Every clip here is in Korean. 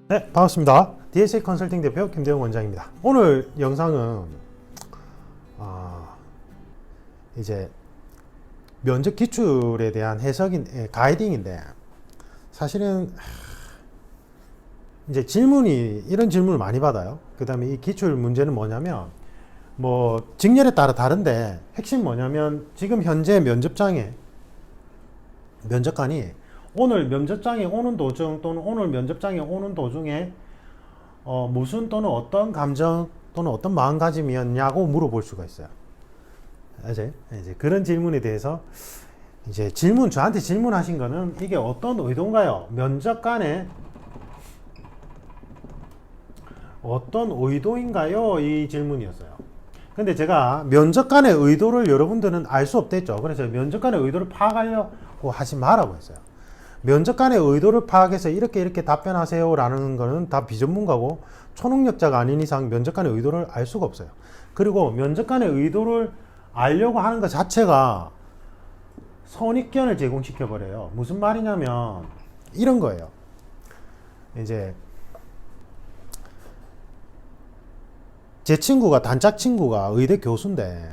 네, 반갑습니다. DSA 컨설팅 대표 김대웅 원장입니다. 오늘 영상은 이제 면접 기출에 대한 가이딩인데, 사실은 이제 이런 질문을 많이 받아요. 그 다음에 이 기출 문제는 뭐냐면, 뭐 직렬에 따라 다른데 핵심 뭐냐면, 지금 현재 면접관이 오늘 면접장에 오는 도중 또는 오늘 면접장에 오는 도중에 무슨 또는 어떤 감정 또는 어떤 마음가짐이었냐고 물어볼 수가 있어요. 이제 그런 질문에 대해서 이제 저한테 질문하신 거는 이게 어떤 의도인가요? 면접관의 어떤 의도인가요? 이 질문이었어요. 근데 제가 면접관의 의도를 여러분들은 알 수 없댔죠. 그래서 면접관의 의도를 파악하려고 하지 말라고 했어요. 면접관의 의도를 파악해서 이렇게 답변하세요 라는 거는 다 비전문가고 초능력자가 아닌 이상 면접관의 의도를 알 수가 없어요. 그리고 면접관의 의도를 알려고 하는 것 자체가 선입견을 제공시켜 버려요. 무슨 말이냐면 이런 거예요. 이제 제 단짝 친구가 의대 교수인데,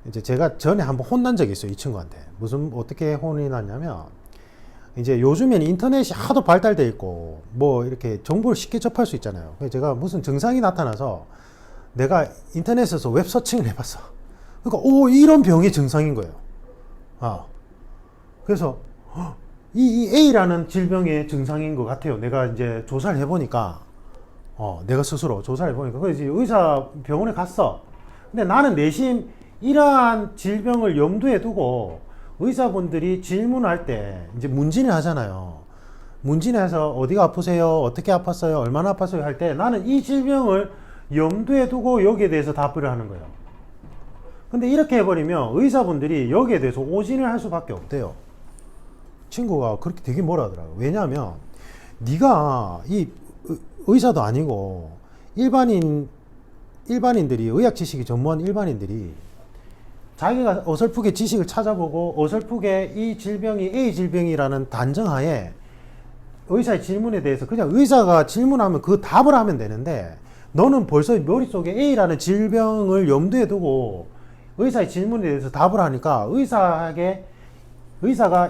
이제 제가 전에 한번 혼난 적이 있어요. 이 친구한테. 어떻게 혼이 났냐면, 이제 요즘에는 인터넷이 하도 발달돼 있고 뭐 이렇게 정보를 쉽게 접할 수 있잖아요. 그래서 제가 무슨 증상이 나타나서 내가 인터넷에서 웹 서칭을 해봤어. 그러니까 이런 병의 증상인 거예요. 그래서 이 A라는 질병의 증상인 것 같아요. 내가 이제 조사를 해보니까 내가 스스로 조사를 해보니까 그래서 의사 병원에 갔어. 근데 나는 내심 이러한 질병을 염두에 두고 의사분들이 질문할 때 이제 문진을 하잖아요. 문진해서 어디가 아프세요? 어떻게 아팠어요? 얼마나 아팠어요? 할 때 나는 이 질병을 염두에 두고 여기에 대해서 답을 하는 거예요. 근데 이렇게 해버리면 의사분들이 여기에 대해서 오진을 할 수밖에 없대요. 친구가 그렇게 되게 뭐라 하더라고요. 왜냐하면 네가 이 의사도 아니고 일반인들이 의학 지식이 전무한 일반인들이 자기가 어설프게 지식을 찾아보고 어설프게 이 질병이 A 질병이라는 단정하에 의사의 질문에 대해서 그냥 의사가 질문하면 그 답을 하면 되는데, 너는 벌써 머릿속에 A라는 질병을 염두에 두고 의사의 질문에 대해서 답을 하니까 의사가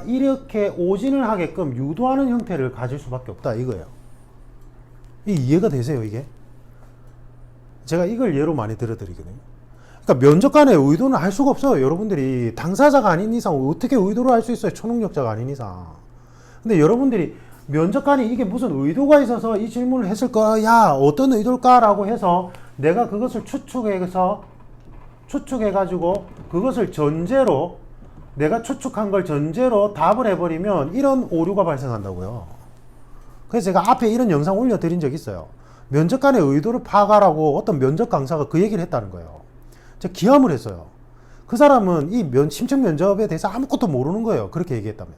이렇게 오진을 하게끔 유도하는 형태를 가질 수밖에 없다 이거예요. 이해가 되세요 이게? 제가 이걸 예로 많이 들어드리거든요. 그러니까 면접관의 의도는 알 수가 없어요. 여러분들이 당사자가 아닌 이상 어떻게 의도를 알 수 있어요? 초능력자가 아닌 이상. 근데 여러분들이 면접관이 이게 무슨 의도가 있어서 이 질문을 했을 거야, 어떤 의도일까라고 해서 내가 그것을 추측해가지고 그것을 전제로, 내가 추측한 걸 전제로 답을 해버리면 이런 오류가 발생한다고요. 그래서 제가 앞에 이런 영상 올려드린 적 있어요. 면접관의 의도를 파악하라고 어떤 면접 강사가 그 얘기를 했다는 거예요. 제가 기함을 했어요. 그 사람은 이 심층 면접에 대해서 아무것도 모르는 거예요. 그렇게 얘기했다면.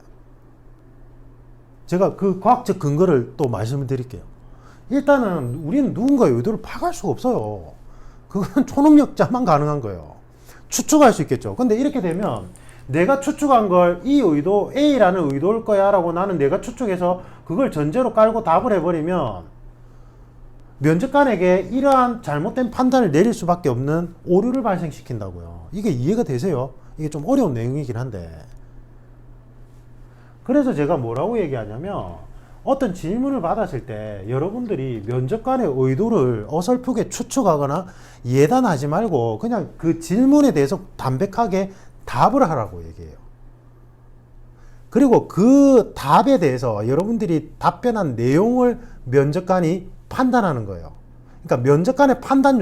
제가 그 과학적 근거를 또 말씀을 드릴게요. 일단은 우리는 누군가의 의도를 파악할 수가 없어요. 그건 초능력자만 가능한 거예요. 추측할 수 있겠죠. 근데 이렇게 되면 내가 추측한 걸 이 의도, A라는 의도일 거야 라고 나는 내가 추측해서 그걸 전제로 깔고 답을 해버리면 면접관에게 이러한 잘못된 판단을 내릴 수밖에 없는 오류를 발생시킨다고요. 이게 이해가 되세요? 이게 좀 어려운 내용이긴 한데. 그래서 제가 뭐라고 얘기하냐면, 어떤 질문을 받았을 때 여러분들이 면접관의 의도를 어설프게 추측하거나 예단하지 말고 그냥 그 질문에 대해서 담백하게 답을 하라고 얘기해요. 그리고 그 답에 대해서 여러분들이 답변한 내용을 면접관이 판단하는 거예요. 그러니까 면접관의 판단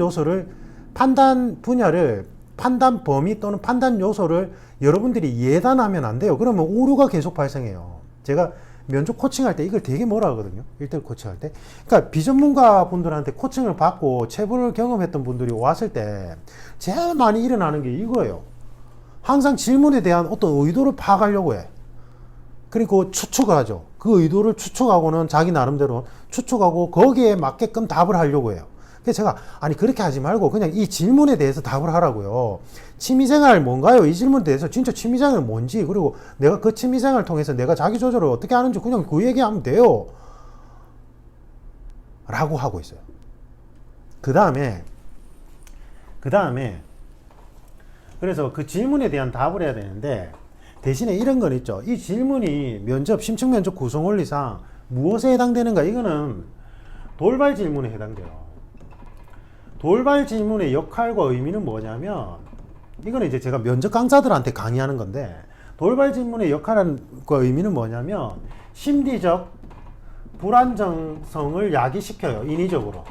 분야를, 판단 범위 또는 판단 요소를 여러분들이 예단하면 안 돼요. 그러면 오류가 계속 발생해요. 제가 면접 코칭할 때 이걸 되게 뭐라 하거든요. 1대1 코칭할 때. 그러니까 비전문가 분들한테 코칭을 받고 체불을 경험했던 분들이 왔을 때 제일 많이 일어나는 게 이거예요. 항상 질문에 대한 어떤 의도를 파악하려고 해. 그리고 추측을 하죠. 그 의도를 추측하고는 자기 나름대로 추측하고 거기에 맞게끔 답을 하려고 해요. 그래서 제가 그렇게 하지 말고 그냥 이 질문에 대해서 답을 하라고요. 취미생활 뭔가요? 이 질문에 대해서 진짜 취미생활 뭔지, 그리고 내가 그 취미생활을 통해서 내가 자기 조절을 어떻게 하는지 그냥 그 얘기하면 돼요. 라고 하고 있어요. 그 다음에 그래서 그 질문에 대한 답을 해야 되는데, 대신에 이런 건 있죠. 이 질문이 심층 면접 구성 원리상 무엇에 해당되는가? 이거는 돌발 질문에 해당돼요. 돌발 질문의 역할과 의미는 뭐냐면, 이거는 이제 제가 면접 강사들한테 강의하는 건데, 돌발 질문의 역할과 의미는 뭐냐면 심리적 불안정성을 야기시켜요. 인위적으로.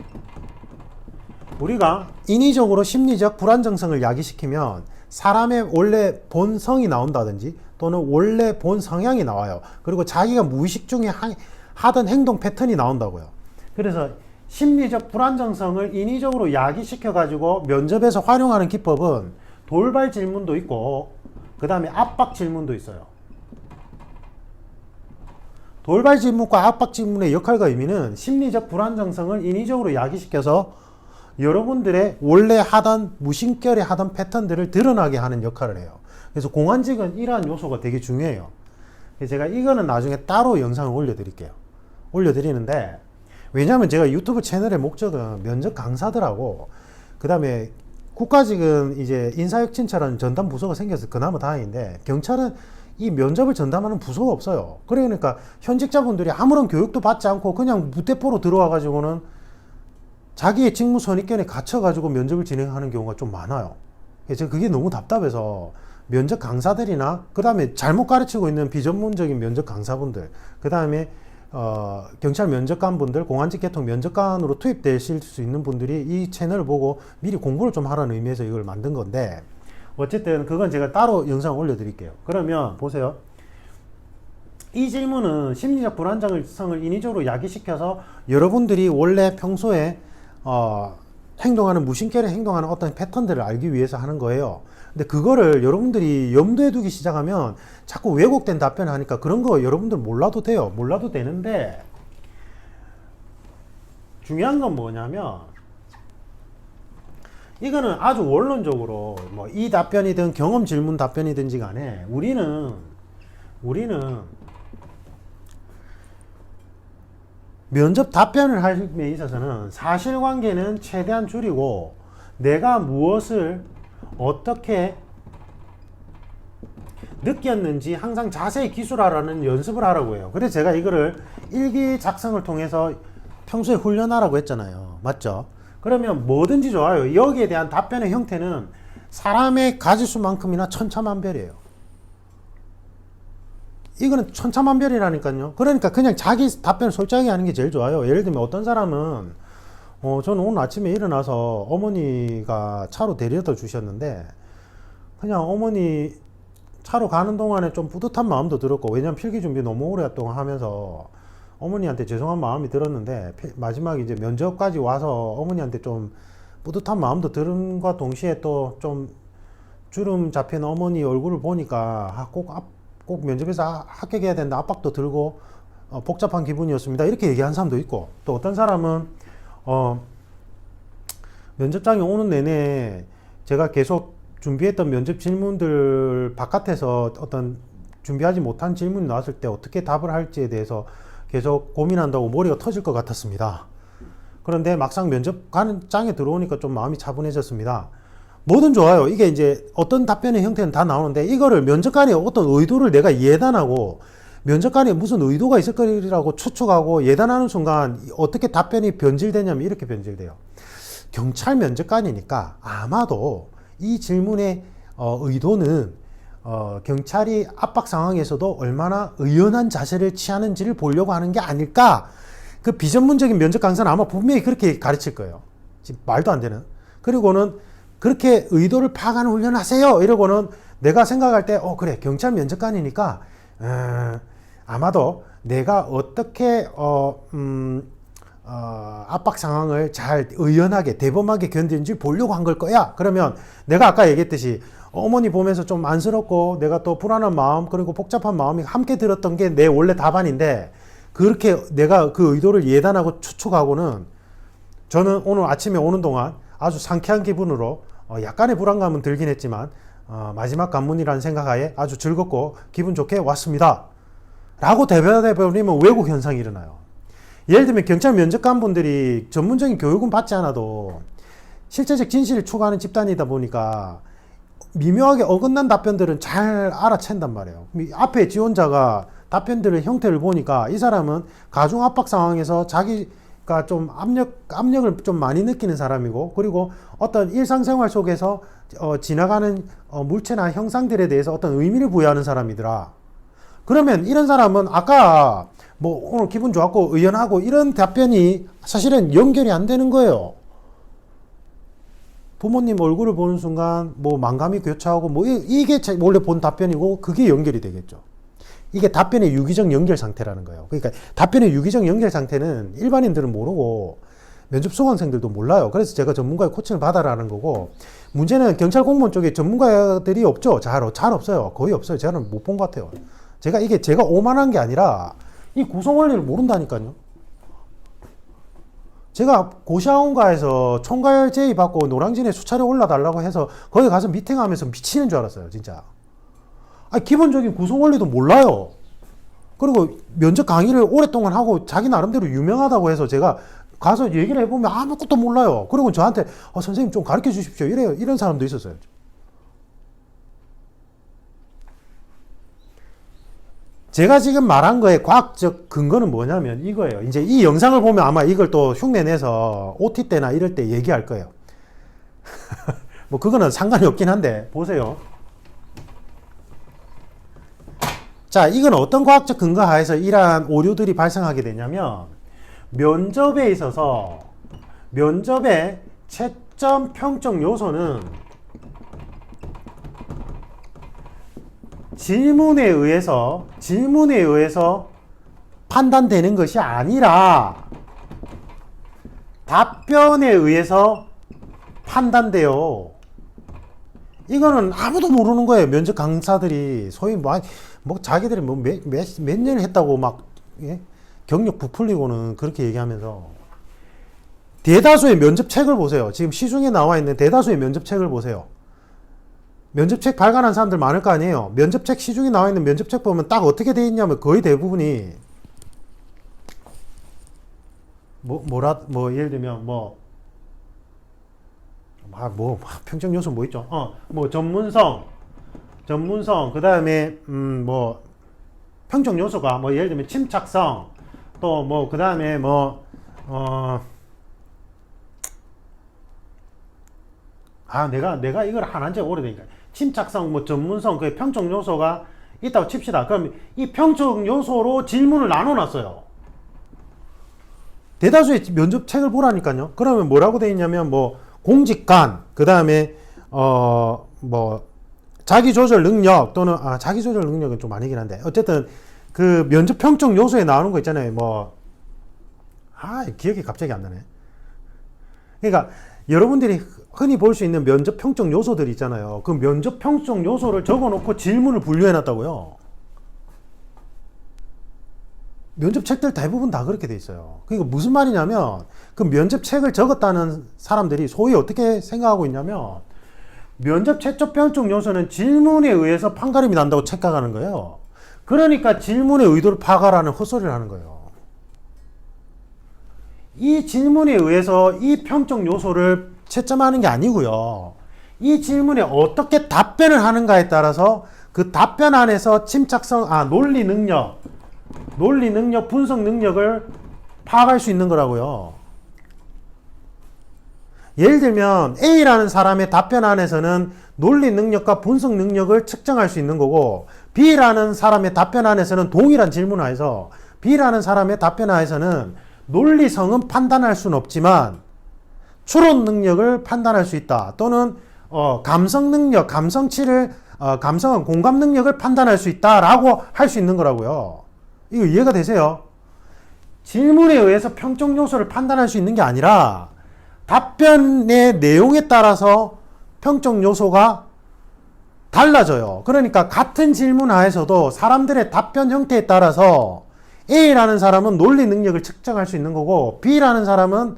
우리가 인위적으로 심리적 불안정성을 야기시키면 사람의 원래 본성이 나온다든지 또는 원래 본 성향이 나와요. 그리고 자기가 무의식 중에 하던 행동 패턴이 나온다고요. 그래서 심리적 불안정성을 인위적으로 야기시켜 가지고 면접에서 활용하는 기법은 돌발 질문도 있고, 그 다음에 압박 질문도 있어요. 돌발 질문과 압박 질문의 역할과 의미는 심리적 불안정성을 인위적으로 야기시켜서 여러분들의 원래 하던 무심결에 하던 패턴들을 드러나게 하는 역할을 해요. 그래서 공안직은 이러한 요소가 되게 중요해요. 제가 이거는 나중에 따로 영상을 올려드리는데, 왜냐하면 제가 유튜브 채널의 목적은 면접 강사들하고, 그 다음에 국가직은 이제 인사혁신처럼 전담 부서가 생겨서 그나마 다행인데, 경찰은 이 면접을 전담하는 부서가 없어요. 그러니까 현직자분들이 아무런 교육도 받지 않고 그냥 무대포로 들어와 가지고는 자기의 직무 선입견에 갇혀 가지고 면접을 진행하는 경우가 좀 많아요. 제가 그게 너무 답답해서 면접 강사들이나, 그 다음에 잘못 가르치고 있는 비전문적인 면접 강사분들, 그 다음에 경찰 면접관분들, 공안직 계통 면접관으로 투입되실 수 있는 분들이 이 채널을 보고 미리 공부를 좀 하라는 의미에서 이걸 만든 건데, 어쨌든 그건 제가 따로 영상 올려드릴게요. 그러면 보세요. 이 질문은 심리적 불안정성을 인위적으로 야기시켜서 여러분들이 원래 평소에 행동하는, 무심결에 행동하는 어떤 패턴들을 알기 위해서 하는 거예요. 근데 그거를 여러분들이 염두에 두기 시작하면 자꾸 왜곡된 답변을 하니까 그런 거 여러분들 몰라도 돼요. 몰라도 되는데, 중요한 건 뭐냐면, 이거는 아주 원론적으로 뭐 이 답변이든 경험 질문 답변이든지 간에 우리는 면접 답변을 함에 있어서는 사실관계는 최대한 줄이고, 내가 무엇을 어떻게 느꼈는지 항상 자세히 기술하라는 연습을 하라고 해요. 그래서 제가 이거를 일기 작성을 통해서 평소에 훈련하라고 했잖아요. 맞죠? 그러면 뭐든지 좋아요. 여기에 대한 답변의 형태는 사람의 가지수만큼이나 천차만별이에요. 이거는 천차만별이라니까요. 그러니까 그냥 자기 답변을 솔직하게 하는 게 제일 좋아요. 예를 들면 어떤 사람은 저는 오늘 아침에 일어나서 어머니가 차로 데려다 주셨는데, 그냥 어머니 차로 가는 동안에 좀 뿌듯한 마음도 들었고, 왜냐면 필기 준비 너무 오랫동안 하면서 어머니한테 죄송한 마음이 들었는데, 마지막에 이제 면접까지 와서 어머니한테 좀 뿌듯한 마음도 들은과 동시에 또 좀 주름 잡힌 어머니 얼굴을 보니까 꼭 면접에서 합격해야 된다 압박도 들고 복잡한 기분이었습니다. 이렇게 얘기한 사람도 있고, 또 어떤 사람은 면접장에 오는 내내 제가 계속 준비했던 면접 질문들 바깥에서 어떤 준비하지 못한 질문이 나왔을 때 어떻게 답을 할지에 대해서 계속 고민한다고 머리가 터질 것 같았습니다. 그런데 막상 면접장에 들어오니까 좀 마음이 차분해졌습니다. 뭐든 좋아요. 이게 이제 어떤 답변의 형태는 다 나오는데, 이거를 면접관의 어떤 의도를 내가 예단하고, 면접관에 무슨 의도가 있을 거라고 추측하고 예단하는 순간 어떻게 답변이 변질되냐면 이렇게 변질돼요. 경찰 면접관이니까 아마도 이 질문의 의도는 경찰이 압박 상황에서도 얼마나 의연한 자세를 취하는지를 보려고 하는 게 아닐까. 그 비전문적인 면접 강사는 아마 분명히 그렇게 가르칠 거예요. 지금 말도 안 되는. 그리고는 그렇게 의도를 파악하는 훈련을 하세요. 이러고는 내가 생각할 때 그래, 경찰 면접관이니까 아마도 내가 어떻게 압박 상황을 잘 의연하게 대범하게 견디는지 보려고 한 걸 거야. 그러면 내가 아까 얘기했듯이 어머니 보면서 좀 안쓰럽고 내가 또 불안한 마음 그리고 복잡한 마음이 함께 들었던 게 내 원래 답안인데, 그렇게 내가 그 의도를 예단하고 추측하고는 저는 오늘 아침에 오는 동안 아주 상쾌한 기분으로 약간의 불안감은 들긴 했지만 마지막 관문이라는 생각하에 아주 즐겁고 기분 좋게 왔습니다 라고 대변해버리면 왜곡 현상이 일어나요. 예를 들면 경찰 면접관 분들이 전문적인 교육은 받지 않아도 실제적 진실을 추구하는 집단이다 보니까 미묘하게 어긋난 답변들은 잘 알아챈단 말이에요. 앞에 지원자가 답변들의 형태를 보니까 이 사람은 가중 압박 상황에서 자기가 좀 압력을 좀 많이 느끼는 사람이고, 그리고 어떤 일상생활 속에서 지나가는 물체나 형상들에 대해서 어떤 의미를 부여하는 사람이더라. 그러면 이런 사람은 아까 뭐 오늘 기분 좋았고 의연하고 이런 답변이 사실은 연결이 안 되는 거예요. 부모님 얼굴을 보는 순간 뭐 만감이 교차하고 뭐 이게 원래 본 답변이고 그게 연결이 되겠죠. 이게 답변의 유기적 연결 상태라는 거예요. 그러니까 답변의 유기적 연결 상태는 일반인들은 모르고 면접 수강생들도 몰라요. 그래서 제가 전문가의 코칭을 받아라는 거고, 문제는 경찰 공무원 쪽에 전문가들이 없죠. 잘 없어요. 거의 없어요. 제가는 못 본 것 같아요. 제가 오만한 게 아니라 이 구성 원리를 모른다니까요. 제가 고시학원가에서 총괄 제의 받고 노량진에 수차례 올라달라고 해서 거기 가서 미팅하면서 미치는 줄 알았어요, 진짜. 아니, 기본적인 구성 원리도 몰라요. 그리고 면접 강의를 오랫동안 하고 자기 나름대로 유명하다고 해서 제가 가서 얘기를 해보면 아무것도 몰라요. 그리고 저한테 선생님 좀 가르쳐 주십시오. 이런 사람도 있었어요. 제가 지금 말한 거의 과학적 근거는 뭐냐면 이거예요. 이제 이 영상을 보면 아마 이걸 또 흉내내서 OT 때나 이럴 때 얘기할 거예요. 뭐 그거는 상관이 없긴 한데 보세요. 자, 이건 어떤 과학적 근거 하에서 이러한 오류들이 발생하게 되냐면, 면접에 있어서 면접의 채점 평점 요소는 질문에 의해서 판단되는 것이 아니라 답변에 의해서 판단돼요. 이거는 아무도 모르는 거예요. 면접 강사들이 소위 뭐 자기들이 몇 년을 했다고 막 경력 부풀리고는 그렇게 얘기하면서, 대다수의 면접책을 보세요. 지금 시중에 나와 있는 대다수의 면접책을 보세요. 면접책 발간한 사람들 많을 거 아니에요. 면접책, 시중에 나와 있는 면접책 보면 딱 어떻게 돼 있냐면 거의 대부분이 예를 들면 평점 요소 뭐 있죠? 전문성, 그 다음에 평점 요소가 예를 들면 침착성, 또 그 다음에 내가 이걸 안 한 지가 오래되니까 침착성, 전문성, 그 평점 요소가 있다고 칩시다. 그럼 이 평점 요소로 질문을 나눠놨어요. 대다수의 면접책을 보라니까요. 그러면 뭐라고 돼 있냐면 공직관, 그 다음에 자기조절 능력 또는 자기조절 능력은 좀 아니긴 한데 어쨌든 그 면접 평점 요소에 나오는 거 있잖아요. 기억이 갑자기 안 나네. 그러니까 여러분들이 흔히 볼 수 있는 면접 평점 요소들 있잖아요. 그 면접 평점 요소를 적어놓고 질문을 분류해 놨다고요. 면접책들 대부분 다 그렇게 돼 있어요. 그러니까 무슨 말이냐면, 그 면접책을 적었다는 사람들이 소위 어떻게 생각하고 있냐면, 면접 채점 평점 요소는 질문에 의해서 판가름이 난다고 착각하는 거예요. 그러니까 질문의 의도를 파악하라는 헛소리를 하는 거예요. 이 질문에 의해서 이 평점 요소를 채점하는 게 아니고요. 이 질문에 어떻게 답변을 하는가에 따라서 그 답변 안에서 침착성, 논리 능력, 분석 능력을 파악할 수 있는 거라고요. 예를 들면 A라는 사람의 답변 안에서는 논리 능력과 분석 능력을 측정할 수 있는 거고, B라는 사람의 답변 안에서는 동일한 질문 하에서 B라는 사람의 답변 하에서는 논리성은 판단할 수는 없지만 추론 능력을 판단할 수 있다. 또는 감성 능력, 감성은 공감 능력을 판단할 수 있다라고 할 수 있는 거라고요. 이거 이해가 되세요? 질문에 의해서 평점 요소를 판단할 수 있는 게 아니라 답변의 내용에 따라서 평점 요소가 달라져요. 그러니까 같은 질문 하에서도 사람들의 답변 형태에 따라서 A라는 사람은 논리 능력을 측정할 수 있는 거고, B라는 사람은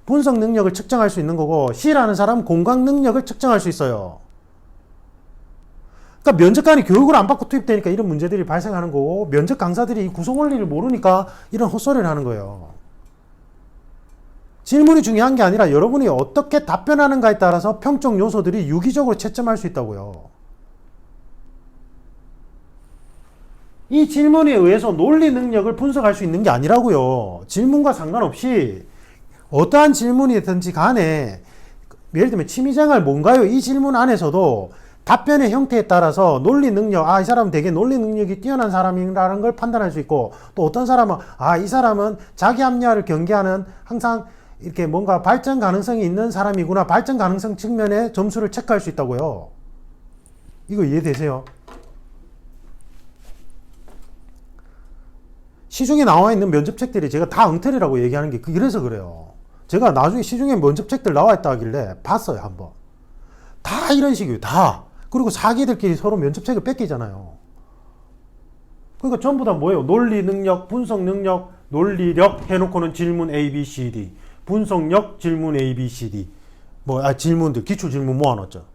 분석 능력을 측정할 수 있는 거고, C라는 사람은 공감 능력을 측정할 수 있어요. 그러니까 면접관이 교육을 안 받고 투입되니까 이런 문제들이 발생하는 거고, 면접 강사들이 이 구성 원리를 모르니까 이런 헛소리를 하는 거예요. 질문이 중요한 게 아니라 여러분이 어떻게 답변하는가에 따라서 평적 요소들이 유기적으로 채점할 수 있다고요. 이 질문에 의해서 논리 능력을 분석할 수 있는 게 아니라고요. 질문과 상관없이 어떠한 질문이든지 간에, 예를 들면 취미생활 뭔가요? 이 질문 안에서도 답변의 형태에 따라서 논리 능력, 이 사람은 되게 논리 능력이 뛰어난 사람이라는 걸 판단할 수 있고, 또 어떤 사람은 이 사람은 자기 합리화를 경계하는, 항상 이렇게 뭔가 발전 가능성이 있는 사람이구나, 발전 가능성 측면에 점수를 체크할 수 있다고요. 이거 이해되세요? 시중에 나와 있는 면접책들이 제가 다 엉터리라고 얘기하는 게 그래서 그래요. 제가 나중에 시중에 면접책들 나와 있다 하길래 봤어요, 한번. 다 이런 식이에요, 다. 그리고 사기들끼리 서로 면접책을 뺏기잖아요. 그러니까 전부 다 뭐예요? 논리 능력, 분석 능력, 논리력 해놓고는 질문 A, B, C, D. 분석력, 질문 A, B, C, D. 질문들, 기출 질문 모아놨죠.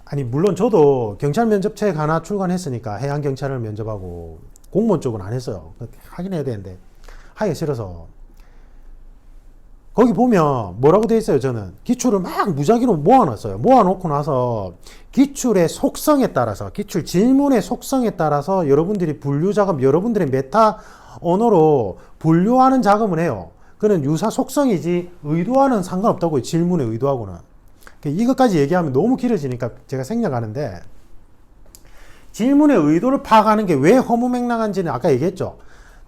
아니, 물론 저도 경찰 면접책 하나 출간했으니까 해양경찰을 면접하고, 공무원 쪽은 안 했어요. 하긴 해야 되는데 하기 싫어서. 거기 보면 뭐라고 돼 있어요. 저는 기출을 막 무작위로 모아놨어요. 모아놓고 나서 기출의 속성에 따라서, 기출 질문의 속성에 따라서 여러분들이 분류 작업, 여러분들의 메타 언어로 분류하는 작업을 해요. 그는 유사 속성이지 의도와는 상관없다고요. 질문의 의도하고는. 이것까지 얘기하면 너무 길어지니까 제가 생략하는데, 질문의 의도를 파악하는 게 왜 허무맹랑한지는 아까 얘기했죠.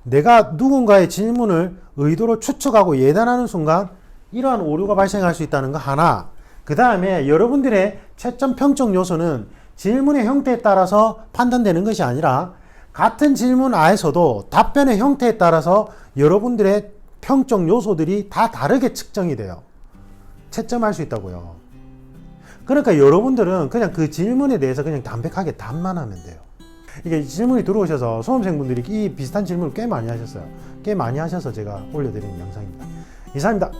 내가 누군가의 질문을 의도로 추측하고 예단하는 순간 이러한 오류가 발생할 수 있다는 거 하나, 그 다음에 여러분들의 채점 평적 요소는 질문의 형태에 따라서 판단되는 것이 아니라 같은 질문 하에서도 답변의 형태에 따라서 여러분들의 평적 요소들이 다 다르게 측정이 돼요. 채점할 수 있다고요. 그러니까 여러분들은 그냥 그 질문에 대해서 그냥 담백하게 답만 하면 돼요. 이게 질문이 들어오셔서 수험생분들이 이 비슷한 질문을 꽤 많이 하셨어요. 꽤 많이 하셔서 제가 올려드리는 영상입니다. 이상입니다.